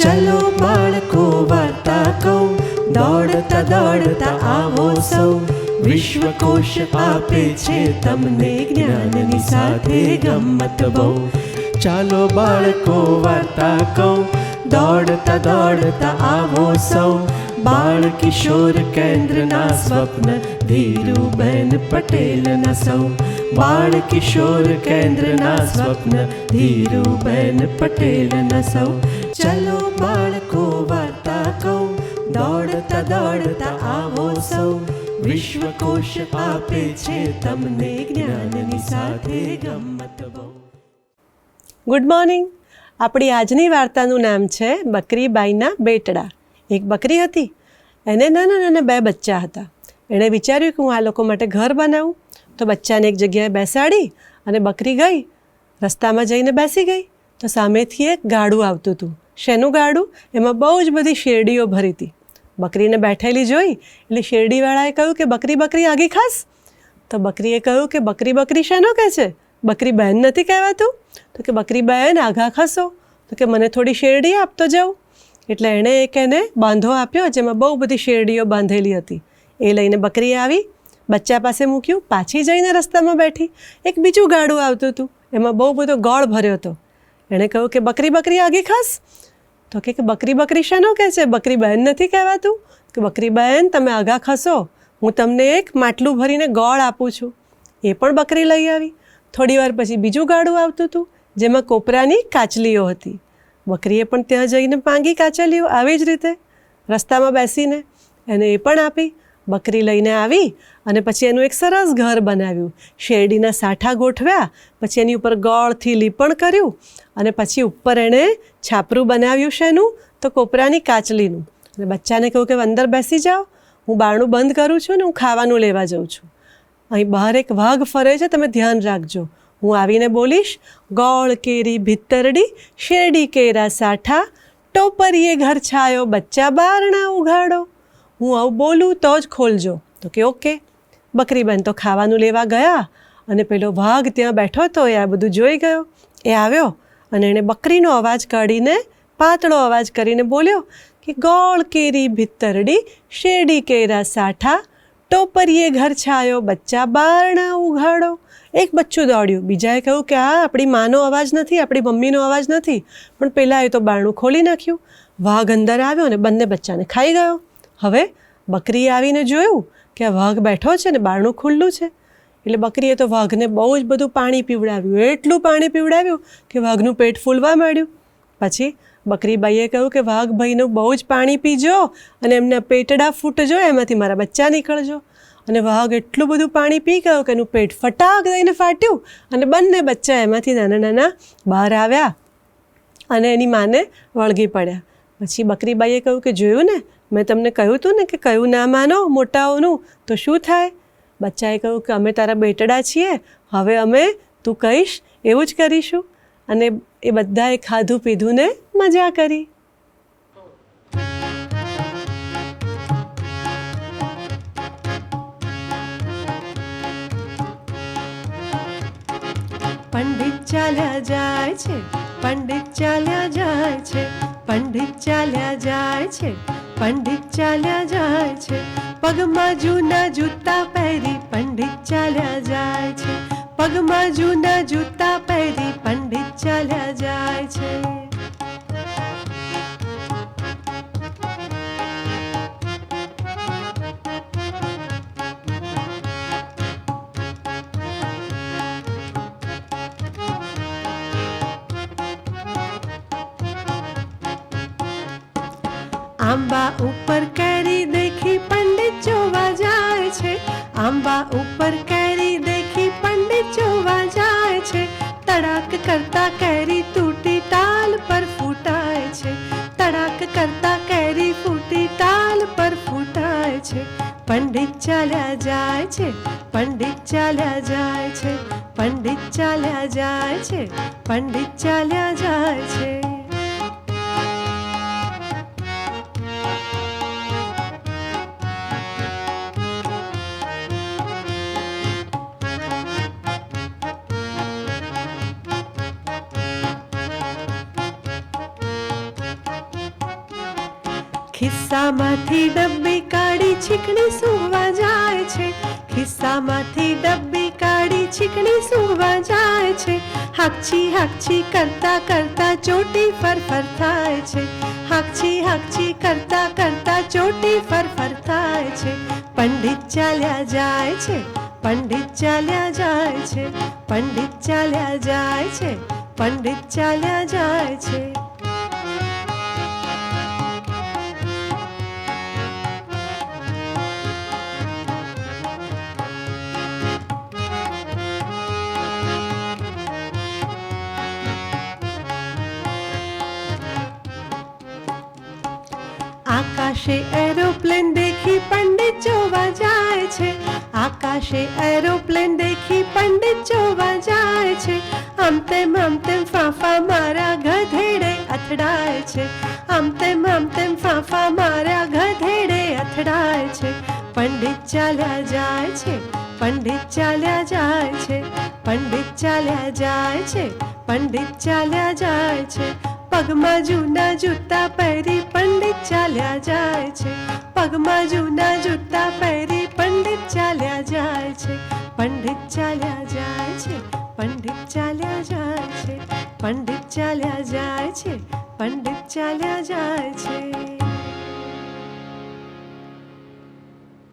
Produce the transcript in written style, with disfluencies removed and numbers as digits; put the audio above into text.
ચલો બાળકો વાર્તા કહું, દોડતા દોડતા આવો સૌ. વિશ્વકોશ આપે છે તમને જ્ઞાનની સાથે ગમ્મત બહુ. ચાલો બાળકો વાર્તા કહું, દોડતા દોડતા આવો સૌ. બાળ કિશોર કેન્દ્રના સ્વપ્ન ધીરુબેન પટેલના સૌ. બાળ કિશોર કેન્દ્રના સ્વપ્ન ધીરુબેન પટેલના સૌ. ચલો બાળકો વાર્તા કહું, દોડતા દોડતા આવો સૌ. વિશ્વકોશ આપે છે તમને જ્ઞાનની સાથે ગમ્મત બહુ. Good morning. આપણી આજની વાર્તાનું નામ છે બકરીબાઈના બેટડા. એક બકરી હતી, એને નાના નાના 2 બચ્ચા હતા. એણે વિચાર્યું કે હું આ લોકો માટે ઘર બનાવું. તો બચ્ચાને એક જગ્યાએ બેસાડી અને બકરી ગઈ, રસ્તામાં જઈને બેસી ગઈ. તો સામેથી એક ગાડું આવતું હતું. શેનું ગાડું? એમાં બહુ જ બધી શેરડીઓ ભરી હતી. બકરીને બેઠેલી જોઈ એટલે શેરડીવાળાએ કહ્યું કે બકરી બકરી આગી ખાસ. તો બકરીએ કહ્યું કે બકરી બકરી શેનો કહે છે? બકરી બહેન નથી કહેવાતું? તો કે બકરી બહેન આઘા ખસો. તો કે મને થોડી શેરડી આપતો જાઉં. એટલે એણે એક એને બાંધો આપ્યો જેમાં બહુ બધી શેરડીઓ બાંધેલી હતી. એ લઈને બકરી આવી, બચ્ચા પાસે મૂક્યું, પાછી જઈને રસ્તામાં બેઠી. એક બીજું ગાડું આવતું હતું, એમાં બહુ બધો ગોળ ભર્યો હતો. એણે કહ્યું કે બકરી બકરી આગી ખાસ. તો કે બકરી બકરી શેનો કહે છે? બકરી બહેન નથી કહેવાતું? કે બકરી બહેન તમે આગા ખસો, હું તમને એક માટલું ભરીને ગોળ આપું છું. એ પણ બકરી લઈ આવી. થોડી વાર પછી બીજું ગાડું આવતું હતું જેમાં કોપરાની કાચલીઓ હતી. બકરીએ પણ ત્યાં જઈને પાંગી કાચલીઓ આવી જ રીતે રસ્તામાં બેસીને એને એ પણ આપી. બકરી લઈને આવી અને પછી એનું એક સરસ ઘર બનાવ્યું. શેરડીના સાઠા ગોઠવ્યા, પછી એની ઉપર ગોળથી લીપણ કર્યું અને પછી ઉપર એણે છાપરું બનાવ્યું. શેનું? તો કોપરાની કાચલીનું. અને બચ્ચાને કહ્યું કે અંદર બેસી જાઓ, હું બારણું બંધ કરું છું ને હું ખાવાનું લેવા જાઉં છું. અહીં બહાર એક વાઘ ફરે છે, તમે ધ્યાન રાખજો. હું આવીને બોલીશ, ગોળ કેરી ભીતરડી, શેરડી કેરા સાઠા, ટોપરીએ ઘર છાયો, બચ્ચા બારણા ઉઘાડો. હું આવું બોલું તો જ ખોલજો. તો કે ઓકે. બકરીબેન તો ખાવાનું લેવા ગયા અને પેલો વાઘ ત્યાં બેઠો હતો, એ આ બધું જોઈ ગયો. એ આવ્યો અને એણે બકરીનો અવાજ કાઢીને પાતળો અવાજ કરીને બોલ્યો કે ગોળ કેરી ભીતરડી, શેરડી કેરા સાઠા, ટોપરીએ ઘર છાયો, બચ્ચા બારણા ઉઘાડો. એક બચ્ચું દોડ્યું. બીજાએ કહ્યું કે આ આપણી માનો અવાજ નથી, આપણી મમ્મીનો અવાજ નથી. પણ પહેલાં એ તો બારણું ખોલી નાખ્યું. વાઘ અંદર આવ્યો અને બંને બચ્ચાને ખાઈ ગયો. હવે બકરીએ આવીને જોયું કે આ વાઘ બેઠો છે ને બારણું ખુલ્લું છે. એટલે બકરીએ તો વાઘને બહુ જ બધું પાણી પીવડાવ્યું. એટલું પાણી પીવડાવ્યું કે વાઘનું પેટ ફૂલવા માંડ્યું. પછી બકરીબાઈએ કહ્યું કે વાઘ ભાઈનું બહુ જ પાણી પીજો અને એમના પેટડા ફૂટજો, એમાંથી મારા બચ્ચા નીકળજો. અને વાઘ એટલું બધું પાણી પી ગયો કે એનું પેટ ફટાક દઈને ફાટ્યું અને બંને બચ્ચા એમાંથી નાના નાના બહાર આવ્યા અને એની માને વળગી પડ્યા. પછી બકરીબાઈએ કહ્યું કે જોયું ને, મેં તમને કહ્યું હતું ને કે કયું ના માનો મોટાઓનું તો શું થાય? બચ્ચાએ કહ્યું કે અમે તારા બેટડા છીએ, હવે અમે તું કહીશ એવું જ કરીશું. અને એ બધાએ ખાધું પીધું ને મજા કરી. પંડિત ચાલ્યા જાય છે, પંડિત ચાલ્યા જાય છે, પંડિત ચાલ્યા જાય છે, પંડિત ચાલ્યા જાય છે. પગમાં જૂના જૂતા પહેરી પંડિત ચાલ્યા જાય છે, પગમાં જૂના જૂતા પહેરી પંડિત ચાલ્યા જાય છે. આંબા ઉપર કેરી દેખી પંડિત જોવા જાય છે, આંબા ઉપર કેરી દેખી પંડિત જોવા જાય છે. તડાક કરતા કેરી તૂટી ટાલ પર ફૂટાય છે, તડાક કરતા કેરી ફૂટી ટાલ પર ફૂટાય છે. પંડિત ચાલ્યા જાય છે, પંડિત ચાલ્યા જાય છે, પંડિત ચાલ્યા જાય છે, પંડિત ચાલ્યા જાય છે. ખિસ્સામાંથી ડબ્બી કાઢી છીકણી સૂવા જાય છે. ખિસ્સામાંથી ડબ્બી કાઢી છીકણી સૂવા જાય છે. હાકછી હાકછી કરતા કરતા ચોટી ફરફર થાય છે. હાકછી હાકછી કરતા કરતા ચોટી ફરફર થાય છે. પંડિત ચાલ્યા જાય છે. પંડિત ચાલ્યા જાય છે. પંડિત ચાલ્યા જાય છે. પંડિત ચાલ્યા જાય છે. આકાશે એરોપ્લેન દેખી પંડિત જોવા જાય છે. આકાશે એરોપ્લેન દેખી પંડિત જોવા જાય છે. આમ તેમ ફાંફા મારા ગધેડે અથડાય છે. આમ તેમ ફાંફા મારા ગધેડે અથડાય છે. પંડિત ચાલ્યા જાય છે. પંડિત ચાલ્યા જાય છે. પંડિત ચાલ્યા જાય છે. પંડિત ચાલ્યા જાય છે. પગમાં જૂના જૂતા પહેરી પંડિત ચાલ્યા જાય છે. પગમાં જૂના જૂતા પહેરી પંડિત ચાલ્યા જાય છે. પંડિત ચાલ્યા જાય છે. પંડિત ચાલ્યા જાય છે. પંડિત ચાલ્યા જાય છે. પંડિત ચાલ્યા જાય છે.